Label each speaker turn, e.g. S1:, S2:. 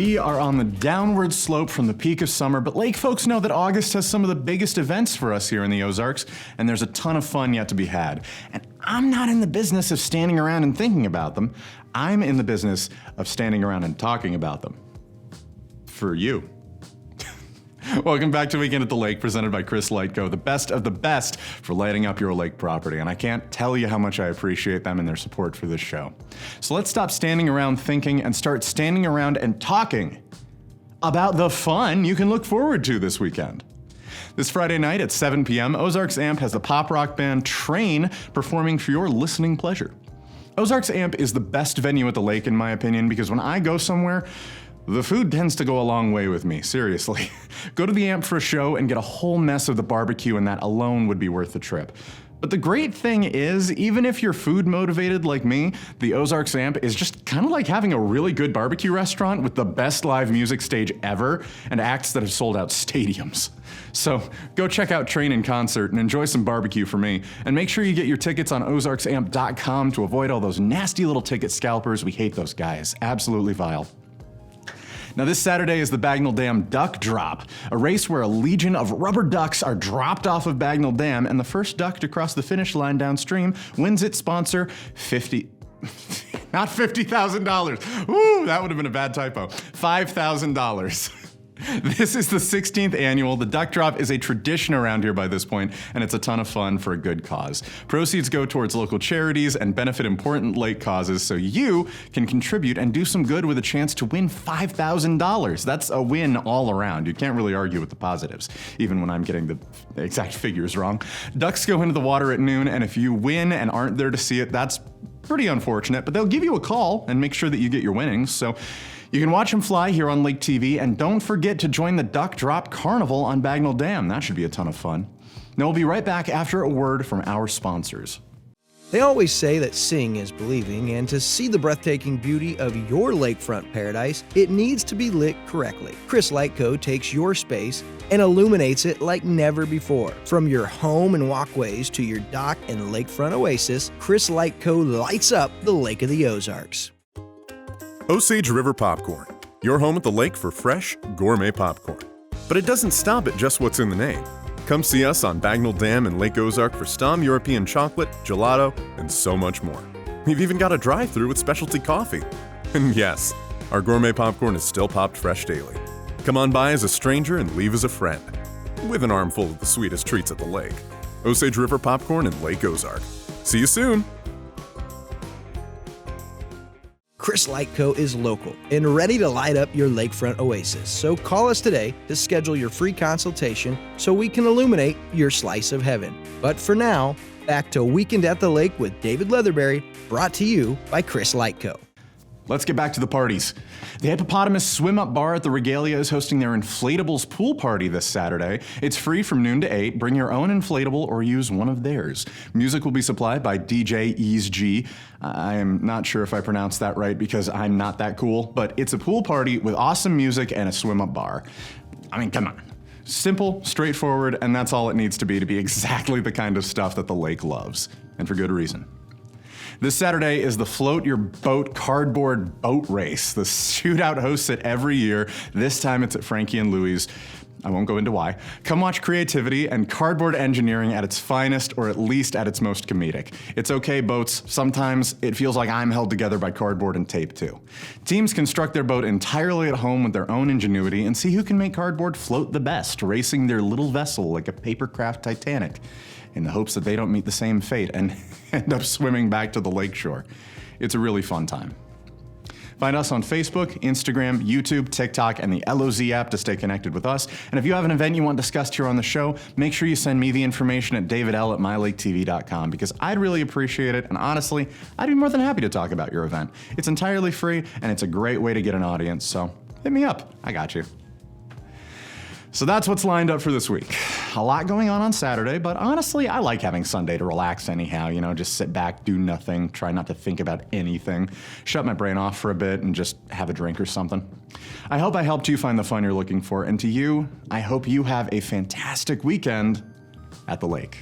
S1: We are on the downward slope from the peak of summer, but lake folks know that August has some of the biggest events for us here in the Ozarks, and there's a ton of fun yet to be had. And I'm not in the business of standing around and thinking about them. I'm in the business of standing around and talking about them. For you. Welcome back to Weekend at the Lake, presented by Chris Lightco, the best of the best for lighting up your lake property. And I can't tell you how much I appreciate them and their support for this show. So let's stop standing around thinking and start standing around and talking about the fun you can look forward to this weekend. This Friday night at 7 p.m., Ozarks Amp has the pop rock band Train performing for your listening pleasure. Ozarks Amp is the best venue at the lake, in my opinion, because when I go somewhere, the food tends to go a long way with me, seriously. Go to the Amp for a show and get a whole mess of the barbecue, and that alone would be worth the trip. But the great thing is, even if you're food motivated like me, the Ozarks Amp is just kind of like having a really good barbecue restaurant with the best live music stage ever and acts that have sold out stadiums. So go check out Train in concert and enjoy some barbecue for me. And make sure you get your tickets on ozarksamp.com to avoid all those nasty little ticket scalpers. We hate those guys. Absolutely vile. Now this Saturday is the Bagnell Dam Duck Drop, a race where a legion of rubber ducks are dropped off of Bagnell Dam, and the first duck to cross the finish line downstream wins its sponsor not $50,000. Ooh, that would have been a bad typo. $5,000. This is the 16th annual. The Duck Drop is a tradition around here by this point, and it's a ton of fun for a good cause. Proceeds go towards local charities and benefit important lake causes, so you can contribute and do some good with a chance to win $5,000. That's a win all around. You can't really argue with the positives, even when I'm getting the exact figures wrong. Ducks go into the water at noon, and if you win and aren't there to see it, that's pretty unfortunate, but they'll give you a call and make sure that you get your winnings, so you can watch them fly here on Lake TV, and don't forget to join the Duck Drop Carnival on Bagnell Dam. That should be a ton of fun. Now we'll be right back after a word from our sponsors.
S2: They always say that seeing is believing, and to see the breathtaking beauty of your lakefront paradise, it needs to be lit correctly. Chris Lightco takes your space and illuminates it like never before. From your home and walkways to your dock and lakefront oasis, Chris Lightco lights up the Lake of the Ozarks.
S3: Osage River Popcorn, your home at the lake for fresh, gourmet popcorn. But it doesn't stop at just what's in the name. Come see us on Bagnell Dam and Lake Ozark for Stom European chocolate, gelato, and so much more. We've even got a drive-thru with specialty coffee. And yes, our gourmet popcorn is still popped fresh daily. Come on by as a stranger and leave as a friend, with an armful of the sweetest treats at the lake. Osage River Popcorn and Lake Ozark. See you soon!
S2: Chris Lightco is local and ready to light up your lakefront oasis. So call us today to schedule your free consultation so we can illuminate your slice of heaven. But for now, back to Weekend at the Lake with David Leatherberry, brought to you by Chris Lightco.
S1: Let's get back to the parties. The Hippopotamus Swim Up Bar at the Regalia is hosting their Inflatables pool party this Saturday. It's free from noon to 8. Bring your own inflatable or use one of theirs. Music will be supplied by DJ Ease G. I am not sure if I pronounced that right because I'm not that cool, but it's a pool party with awesome music and a swim-up bar. I mean, come on. Simple, straightforward, and that's all it needs to be exactly the kind of stuff that the lake loves, and for good reason. This Saturday is the Float Your Boat Cardboard Boat Race. The shootout hosts it every year. This time it's at Frankie and Louie's. I won't go into why. Come watch creativity and cardboard engineering at its finest, or at least at its most comedic. It's okay, boats. Sometimes it feels like I'm held together by cardboard and tape too. Teams construct their boat entirely at home with their own ingenuity and see who can make cardboard float the best, racing their little vessel like a papercraft Titanic, in the hopes that they don't meet the same fate and end up swimming back to the lakeshore. It's a really fun time. Find us on Facebook, Instagram, YouTube, TikTok, and the LOZ app to stay connected with us. And if you have an event you want discussed here on the show, make sure you send me the information at davidl@mylaketv.com because I'd really appreciate it. And honestly, I'd be more than happy to talk about your event. It's entirely free, and it's a great way to get an audience. So hit me up. I got you. So that's what's lined up for this week. A lot going on Saturday, but honestly, I like having Sunday to relax anyhow, just sit back, do nothing, try not to think about anything, shut my brain off for a bit and just have a drink or something. I hope I helped you find the fun you're looking for, and to you, I hope you have a fantastic weekend at the lake.